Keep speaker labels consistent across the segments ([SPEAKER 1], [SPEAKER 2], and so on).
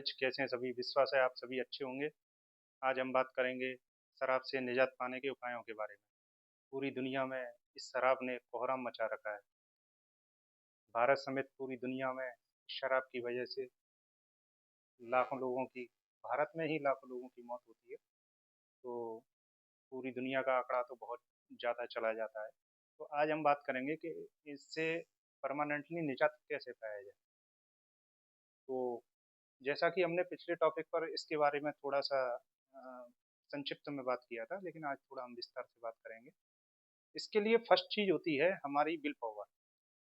[SPEAKER 1] नीरज, कैसे हैं सभी? विश्वास है आप सभी अच्छे होंगे। आज हम बात करेंगे शराब से निजात पाने के उपायों के बारे में। पूरी दुनिया में इस शराब ने कोहराम मचा रखा है। भारत समेत पूरी दुनिया में शराब की वजह से लाखों लोगों की, भारत में ही लाखों लोगों की मौत होती है। तो पूरी दुनिया का आंकड़ा तो बहुत ज़्यादा चला जाता है। तो आज हम बात करेंगे कि इससे परमानेंटली निजात कैसे पाया जाए। तो जैसा कि हमने पिछले टॉपिक पर इसके बारे में थोड़ा सा संक्षिप्त में बात किया था, लेकिन आज थोड़ा हम विस्तार से बात करेंगे। इसके लिए फर्स्ट चीज होती है हमारी विल पावर।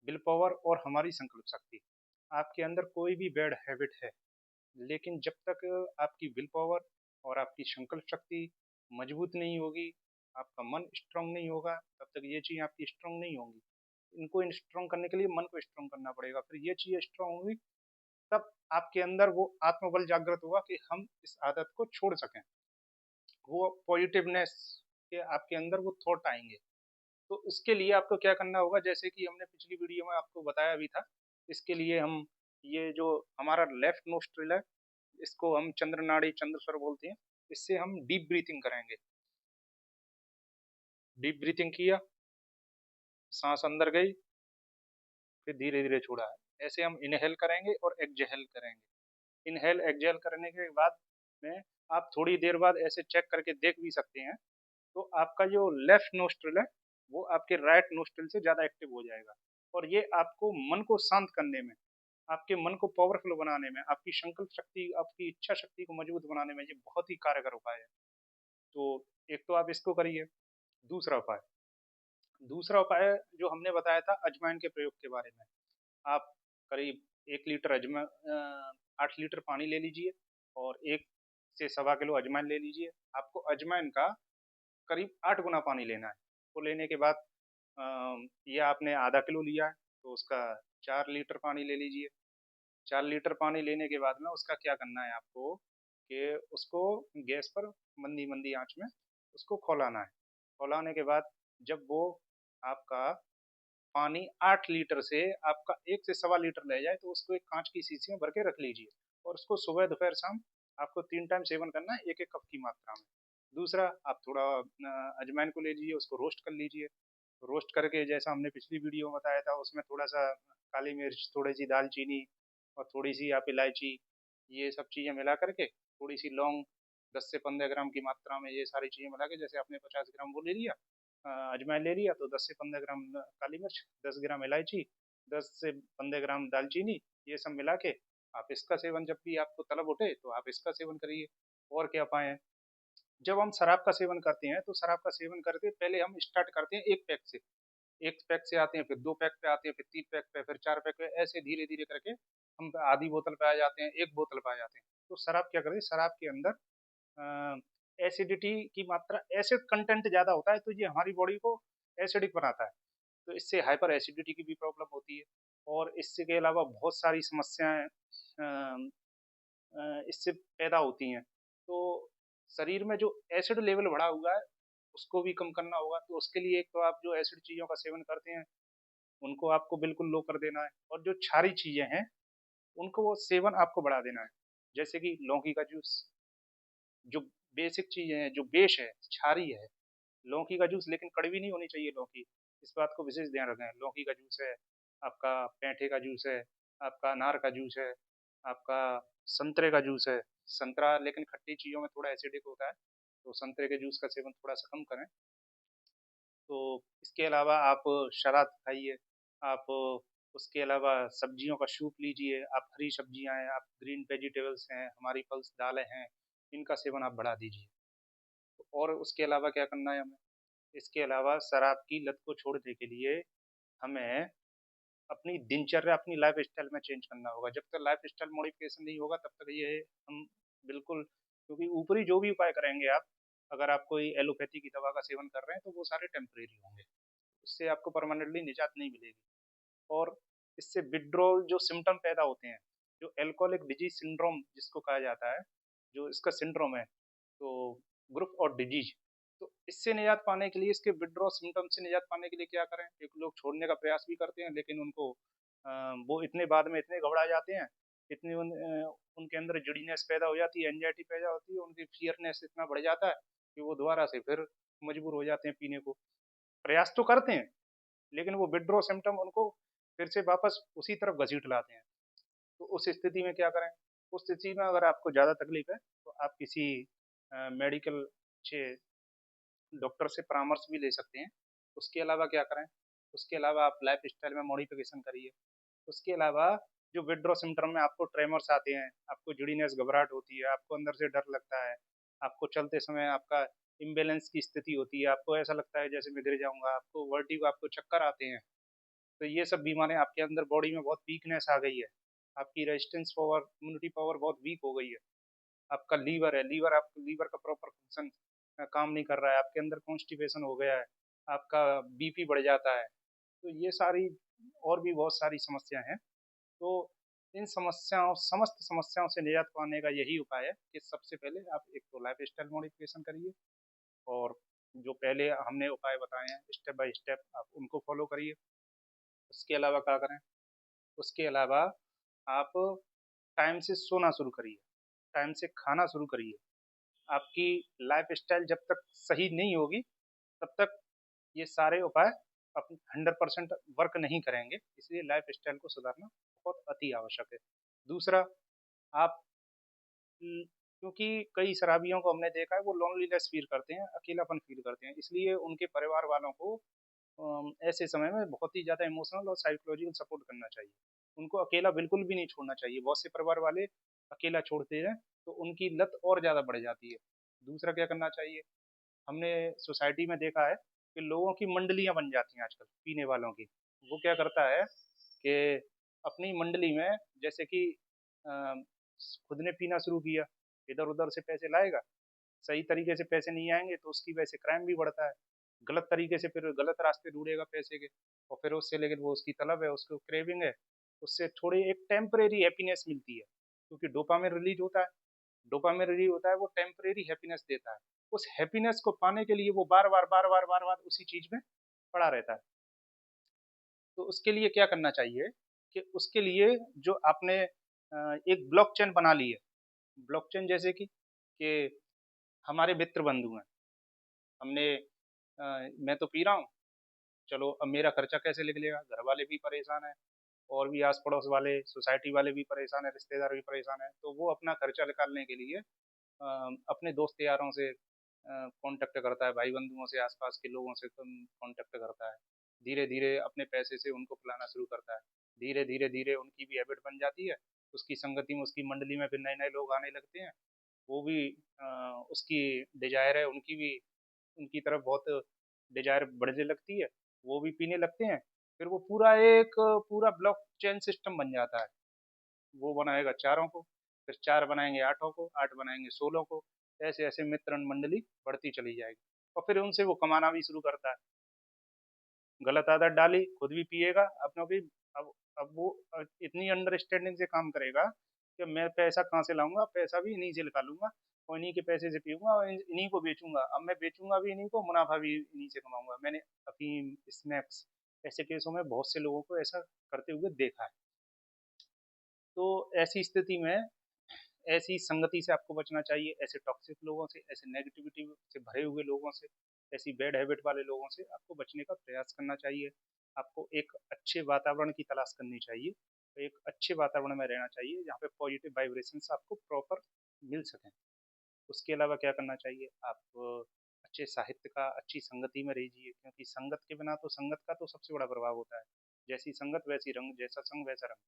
[SPEAKER 1] विल पावर और हमारी संकल्प शक्ति। आपके अंदर कोई भी बैड हैबिट है, लेकिन जब तक आपकी विल पावर और आपकी संकल्प शक्ति मजबूत नहीं होगी, आपका मन स्ट्रांग नहीं होगा, तब तक ये चीज़ आपकी स्ट्रांग नहीं होंगी। इनको स्ट्रांग करने के लिए मन को स्ट्रांग करना पड़ेगा, फिर ये चीज़ स्ट्रांग होगी, तब आपके अंदर वो आत्मबल जागृत होगा कि हम इस आदत को छोड़ सकें। वो पॉजिटिवनेस के आपके अंदर वो थॉट आएंगे। तो इसके लिए आपको क्या करना होगा, जैसे कि हमने पिछली वीडियो में आपको बताया भी था। इसके लिए हम, ये जो हमारा लेफ्ट नोस्ट्रिल है, इसको हम चंद्र नाड़ी चंद्रस्वर बोलते हैं। इससे हम डीप ब्रीथिंग करेंगे। डीप ब्रीथिंग किया, सांस अंदर गई, फिर धीरे धीरे छोड़ा है। ऐसे हम इनहेल करेंगे और एक्सहेल करेंगे। इनहेल एक्सहेल करने के बाद में आप थोड़ी देर बाद ऐसे चेक करके देख भी सकते हैं, तो आपका जो लेफ्ट नोस्ट्रिल है वो आपके राइट नोस्ट्रिल से ज़्यादा एक्टिव हो जाएगा। और ये आपको मन को शांत करने में, आपके मन को पावरफुल बनाने में, आपकी संकल्प शक्ति, आपकी इच्छा शक्ति को मजबूत बनाने में ये बहुत ही कारगर उपाय है। तो एक तो आप इसको करिए। दूसरा उपाय, दूसरा उपाय जो हमने बताया था अजवाइन के प्रयोग के बारे में। आप करीब 1 लीटर 8 लीटर पानी ले लीजिए और 1 से 1.25 किलो अजवाइन ले लीजिए। आपको अजवाइन का करीब 8 गुना पानी लेना है। वो लेने के बाद ये आपने आधा किलो लिया है, तो उसका 4 लीटर पानी ले लीजिए। 4 लीटर पानी लेने के बाद में उसका क्या करना है आपको, कि उसको गैस पर मंदी मंदी आंच में उसको खौलाना है। खौलाने के बाद जब वो आपका पानी 8 लीटर से आपका 1 से 1.25 लीटर ले जाए, तो उसको एक कांच की शीशी में भर के रख लीजिए। और उसको सुबह दोपहर शाम आपको 3 टाइम सेवन करना है, 1-1 कप की मात्रा में। दूसरा, आप थोड़ा अजवाइन को ले लीजिए, उसको रोस्ट कर लीजिए। रोस्ट करके जैसा हमने पिछली वीडियो में बताया था, उसमें थोड़ा सा काली मिर्च, थोड़ी सी दालचीनी और थोड़ी सी आप इलायची, ये सब चीज़ें मिला करके, थोड़ी सी लौंग, 10 से 15 ग्राम की मात्रा में ये सारी चीज़ें मिला के, जैसे आपने 50 ग्राम वो ले लिया अजवाइन ले लिया, तो 10 से 15 ग्राम काली मिर्च, 10 ग्राम इलायची, 10 से 15 ग्राम दालचीनी, ये सब मिला के आप इसका सेवन, जब भी आपको तलब उठे तो आप इसका सेवन करिए। और क्या पाए, जब हम शराब का सेवन करते हैं तो शराब का सेवन करके पहले हम स्टार्ट करते हैं 1 पैक से। 1 पैक से आते हैं, फिर 2 पैक पे आते हैं, फिर 3 पैक पे, फिर 4 पैक पे, ऐसे धीरे धीरे करके हम आधी बोतल पे आ जाते हैं, 1 बोतल पे आ जाते हैं। तो शराब क्या करती है, शराब के अंदर एसिडिटी की मात्रा, एसिड कंटेंट ज़्यादा होता है, तो ये हमारी बॉडी को एसिडिक बनाता है। तो इससे हाइपर एसिडिटी की भी प्रॉब्लम होती है। और इससे के अलावा बहुत सारी समस्याएं इससे पैदा होती हैं। तो शरीर में जो एसिड लेवल बढ़ा हुआ है उसको भी कम करना होगा। तो उसके लिए एक तो आप जो एसिड चीज़ों का सेवन करते हैं उनको आपको बिल्कुल लो कर देना है, और जो क्षारी चीज़ें हैं उनको वो सेवन आपको बढ़ा देना है। जैसे कि लौकी का जूस, जो बेसिक चीज़ें हैं, जो बेस है, क्षारी है। लौकी का जूस, लेकिन कड़वी नहीं होनी चाहिए लौकी, इस बात को विशेष ध्यान रखें। लौकी का जूस है, आपका पैंठे का जूस है, आपका अनार का जूस है, आपका संतरे का जूस है। संतरा लेकिन खट्टी चीज़ों में थोड़ा एसिडिक होता है, तो संतरे के जूस का सेवन थोड़ा सा कम करें। तो इसके अलावा आप सलाद खाइए। आप उसके अलावा सब्जियों का सूप लीजिए। आप हरी सब्जियां हैं, आप ग्रीन वेजिटेबल्स हैं, हमारी पल्स दालें हैं, इनका सेवन आप बढ़ा दीजिए। और उसके अलावा क्या करना है हमें, इसके अलावा शराब की लत को छोड़ने के लिए हमें अपनी दिनचर्या, अपनी लाइफ़स्टाइल में चेंज करना होगा। जब तक लाइफ़स्टाइल मॉडिफ़िकेशन नहीं होगा तब तक ये हम बिल्कुल, क्योंकि ऊपरी जो भी उपाय करेंगे आप, अगर आप कोई एलोपैथी की दवा का सेवन कर रहे हैं तो वो सारे टेम्परेरी होंगे। उससे आपको परमानेंटली निजात नहीं मिलेगी। और इससे विथड्रॉल जो सिम्पटम पैदा होते हैं, जो अल्कोहलिक डिजीज़ सिंड्रोम जिसको कहा जाता है, जो इसका सिंड्रोम है, तो ग्रुप ऑफ डिजीज़, तो इससे निजात पाने के लिए, इसके विथड्रॉ सिम्पटम से निजात पाने के लिए क्या करें? एक लोग छोड़ने का प्रयास भी करते हैं, लेकिन उनको वो इतने बाद में इतने घबरा जाते हैं इतनी उनके अंदर जिडीनेस पैदा हो जाती है, एंजाइटी पैदा होती है, उनकी फियरनेस इतना बढ़ जाता है कि वो दोबारा से फिर मजबूर हो जाते हैं पीने को। प्रयास तो करते हैं, लेकिन वो विड्रॉ सिम्टम उनको फिर से वापस उसी तरफ घसीट लाते हैं। तो उस स्थिति में क्या करें? उस स्थिति में अगर आपको ज़्यादा तकलीफ है तो आप किसी मेडिकल अच्छे डॉक्टर से परामर्श भी ले सकते हैं। उसके अलावा क्या करें? उसके अलावा आप लाइफ स्टाइल में मॉडिफिकेशन करिए। उसके अलावा जो विथड्रॉ सिम्पटम में आपको ट्रेमर्स आते हैं, आपको जिडीनेस घबराहट होती है, आपको अंदर से डर लगता है, आपको चलते समय आपका इम्बैलेंस की स्थिति होती है, आपको ऐसा लगता है जैसे मैं गिर जाऊंगा, आपको वर्टिगो, आपको चक्कर आते हैं, तो ये सब बीमारियां आपके अंदर बॉडी में बहुत वीकनेस आ गई है। आपकी रेजिस्टेंस पावर, इम्यूनिटी पावर बहुत वीक हो गई है। आपका लीवर है, लीवर, आपका लीवर का प्रॉपर फंक्शन काम नहीं कर रहा है, आपके अंदर कॉन्स्टिपेशन हो गया है, आपका बीपी बढ़ जाता है। तो ये सारी और भी बहुत सारी समस्या हैं। तो इन समस्याओं, समस्त समस्याओं से निजात पाने का यही उपाय है कि सबसे पहले आप एक तो लाइफ स्टाइल मॉडिफिकेशन करिए, और जो पहले हमने उपाय बताए हैं स्टेप बाय स्टेप आप उनको फॉलो करिए। उसके अलावा क्या करें? उसके अलावा आप टाइम से सोना शुरू करिए, टाइम से खाना शुरू करिए। आपकी लाइफ स्टाइल जब तक सही नहीं होगी तब तक ये सारे उपाय अपने 100% वर्क नहीं करेंगे, इसलिए लाइफ स्टाइल को सुधारना बहुत अति आवश्यक है। दूसरा, आप क्योंकि कई शराबियों को हमने देखा है वो लोनलीनेस फील करते हैं, अकेलापन फील करते हैं, इसलिए उनके परिवार वालों को ऐसे समय में बहुत ही ज़्यादा इमोशनल और साइकोलॉजिकल सपोर्ट करना चाहिए। उनको अकेला बिल्कुल भी नहीं छोड़ना चाहिए। बहुत से परिवार वाले अकेला छोड़ते हैं तो उनकी लत और ज़्यादा बढ़ जाती है। दूसरा क्या करना चाहिए? हमने सोसाइटी में देखा है कि लोगों की मंडलियां बन जाती हैं आजकल पीने वालों की। वो क्या करता है कि अपनी मंडली में, जैसे कि अ, खुद ने पीना शुरू किया, इधर उधर से पैसे लाएगा, सही तरीके से पैसे नहीं आएंगे तो उसकी वजह से क्राइम भी बढ़ता है। गलत तरीके से फिर गलत रास्ते ढूंढेगा पैसे के, और फिर उससे, लेकिन वो उसकी तलब है, उसको क्रेविंग है, उससे थोड़ी एक टेम्परेरी हैप्पीनेस मिलती है, क्योंकि डोपामिन रिलीज होता है। डोपामिन रिलीज होता है, वो टेम्परेरी हैप्पीनेस देता है। उस हैप्पीनेस को पाने के लिए वो बार बार बार बार बार बार उसी चीज में पड़ा रहता है। तो उसके लिए क्या करना चाहिए कि उसके लिए जो आपने एक ब्लॉकचेन बना ली है। ब्लॉकचेन जैसे कि हमारे मित्र बंधु हैं, हमने मैं तो पी रहा हूँ, चलो अब मेरा खर्चा कैसे निकलेगा, घर वाले भी परेशान है, और भी आस पड़ोस वाले, सोसाइटी वाले भी परेशान है, रिश्तेदार भी परेशान है, तो वो अपना खर्चा निकालने के लिए अपने दोस्त यारों से कांटेक्ट करता है, भाई बंधुओं से, आसपास के लोगों से कांटेक्ट करता है। धीरे धीरे अपने पैसे से उनको पिलाना शुरू करता है। धीरे धीरे धीरे उनकी भी हैबिट बन जाती है। उसकी संगति में, उसकी मंडली में फिर नए नए लोग आने लगते हैं। वो भी उसकी डिजायर है, उनकी भी उनकी तरफ बहुत डिजायर बढ़ने लगती है, वो भी पीने लगते हैं। फिर वो पूरा एक पूरा ब्लॉक चेन सिस्टम बन जाता है। वो बनाएगा चारों को, फिर चार बनाएंगे आठों को, आठ बनाएंगे 16 को, ऐसे ऐसे मित्र मंडली बढ़ती चली जाएगी। और फिर उनसे वो कमाना भी शुरू करता है। गलत आदत डाली, खुद भी पिएगा अपनों की। अब अब वो इतनी अंडरस्टैंडिंग से काम करेगा कि मैं पैसा कहाँ से लाऊंगा, पैसा भी इन्हीं से निकालूंगा, और इन्हीं के पैसे से पीऊंगा, और इन्हीं को बेचूंगा। अब मैं बेचूंगा भी इन्हीं को, मुनाफा भी इन्हीं से कमाऊंगा। मैंने अफीम, स्नैक्स, ऐसे केसों में बहुत से लोगों को ऐसा करते हुए देखा है। तो ऐसी स्थिति में ऐसी संगति से आपको बचना चाहिए, ऐसे टॉक्सिक लोगों से, ऐसे नेगेटिविटी से भरे हुए लोगों से, ऐसी बैड हैबिट वाले लोगों से आपको बचने का प्रयास करना चाहिए। आपको एक अच्छे वातावरण की तलाश करनी चाहिए, तो एक अच्छे वातावरण में रहना चाहिए जहाँ पे पॉजिटिव वाइब्रेशंस आपको प्रॉपर मिल सकें। उसके अलावा क्या करना चाहिए? आप अच्छे साहित्य का, अच्छी संगति में रहिए, क्योंकि संगत के बिना, तो संगत का तो सबसे बड़ा प्रभाव होता है। जैसी संगत वैसी रंग, जैसा संग वैसा रंग।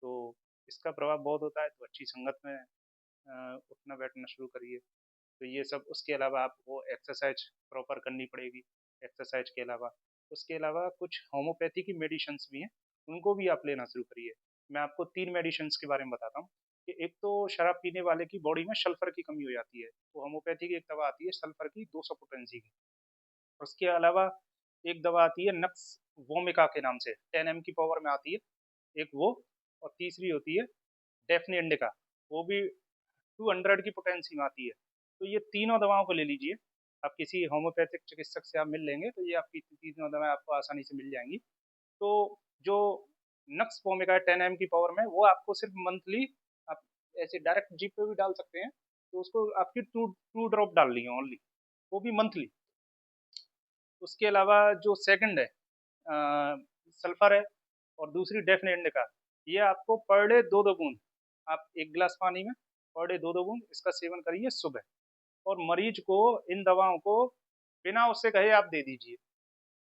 [SPEAKER 1] तो इसका प्रभाव बहुत होता है, तो अच्छी संगत में उठना बैठना शुरू करिए। तो ये सब, उसके अलावा आपको एक्सरसाइज प्रॉपर करनी पड़ेगी। एक्सरसाइज के अलावा, उसके अलावा कुछ होम्योपैथी की मेडिसिन्स भी हैं, उनको भी आप लेना शुरू करिए। मैं आपको 3 मेडिसिन्स के बारे में बताता हूँ। कि एक तो शराब पीने वाले की बॉडी में सल्फर की कमी हो जाती है, तो होम्योपैथी की एक दवा आती है सल्फर की 200 पोटेंसी की। उसके अलावा एक दवा आती है नक्स वोमिका के नाम से, 10 एम की पावर में आती है, एक वो। और तीसरी होती है डेफनी इंडिका, वो भी 200 की पोटेंसी में आती है। तो ये तीनों दवाओं को ले लीजिए। आप किसी होम्योपैथिक चिकित्सक से आप मिल लेंगे तो ये आपकी तीनों दवाएं आपको आसानी से मिल जाएंगी। तो जो नक्स ओमेगा 10 की पावर में, वो आपको सिर्फ मंथली, आप ऐसे डायरेक्ट जीप पे भी डाल सकते हैं, तो उसको आपकी टू टू ड्रॉप डालनी है ओनली, वो भी मंथली। उसके अलावा जो सेकंड है सल्फर है, और दूसरी डेफिनेट का, ये आपको पर डे 2-2 बूंद, आप एक गिलास पानी में पर डे 2-2 बूंद इसका सेवन करिए सुबह, और मरीज को इन दवाओं को बिना उससे कहे आप दे दीजिए,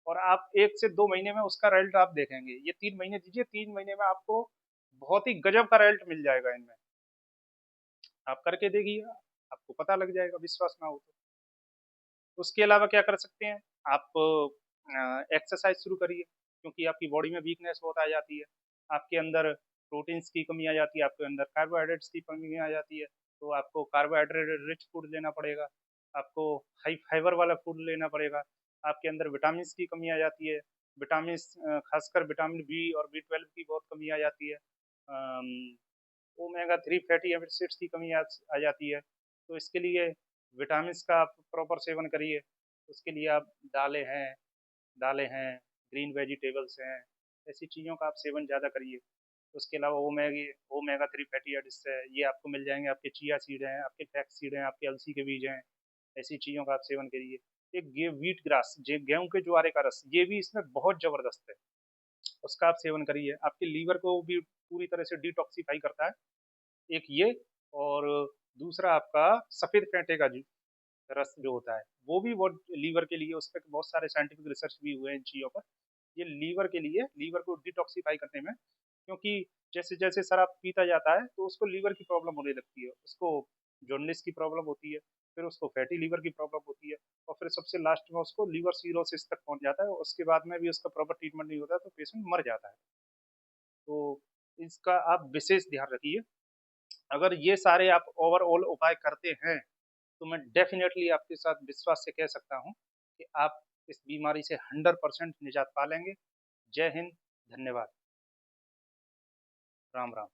[SPEAKER 1] और आप 1 से 2 महीने में उसका रिजल्ट आप देखेंगे। ये 3 महीने दीजिए, 3 महीने में आपको बहुत ही गजब का रिजल्ट मिल जाएगा इनमें। आप करके देखिए, आपको पता लग जाएगा, विश्वास ना हो तो। उसके अलावा क्या कर सकते हैं आप, एक्सरसाइज शुरू करिए, क्योंकि आपकी बॉडी में वीकनेस बहुत आ जाती है, आपके अंदर प्रोटीन्स की कमी आ जाती है, आपके अंदर कार्बोहाइड्रेट्स की कमी आ जाती है, तो आपको कार्बोहाइड्रेट रिच फूड लेना पड़ेगा, आपको हाई फाइबर वाला फूड लेना पड़ेगा, आपके अंदर विटामिन की कमी आ जाती है, विटामिन, खासकर विटामिन बी और B12 की बहुत कमी आ जाती है, ओमेगा 3 फैटी एसिड्स की कमी आ जाती है, तो इसके लिए विटामिन का आप प्रॉपर सेवन करिए। उसके लिए आप दालें हैं, ग्रीन वेजिटेबल्स हैं, ऐसी चीज़ों का आप सेवन ज़्यादा करिए। उसके अलावा ओमेगा 3 फैटी एसिड्स है, ये आपको मिल जाएंगे, आपके चिया सीड हैं, आपके फ्लैक्स सीड हैं, आपके अलसी के बीज हैं, ऐसी चीज़ों का आप सेवन करिए। एक व्हीट ग्रास, गेहूं के ज्वारे का रस, ये भी इसमें बहुत ज़बरदस्त है, उसका आप सेवन करिए, आपके लीवर को भी पूरी तरह से डिटॉक्सीफाई करता है। एक ये, और दूसरा आपका सफ़ेद फेंटे का रस जो होता है, वो भी बहुत लीवर के लिए, उस पर बहुत सारे साइंटिफिक रिसर्च भी हुए हैं इन चीज़ों पर। ये लीवर के लिए, लीवर को डिटॉक्सीफाई करने में, क्योंकि जैसे जैसे शराब पीता जाता है तो उसको लीवर की प्रॉब्लम होने लगती है, उसको जॉन्डिस की प्रॉब्लम होती है, फिर उसको फैटी लीवर की प्रॉब्लम होती है, और फिर सबसे लास्ट में उसको लीवर सीरोसिस तक पहुंच जाता है, और उसके बाद में भी उसका प्रॉपर ट्रीटमेंट नहीं होता तो पेशेंट मर जाता है। तो इसका आप विशेष ध्यान रखिए। अगर ये सारे आप ओवरऑल उपाय करते हैं, तो मैं डेफिनेटली आपके साथ विश्वास से कह सकता हूँ कि आप इस बीमारी से 100% निजात पा लेंगे। जय हिंद, धन्यवाद, राम राम।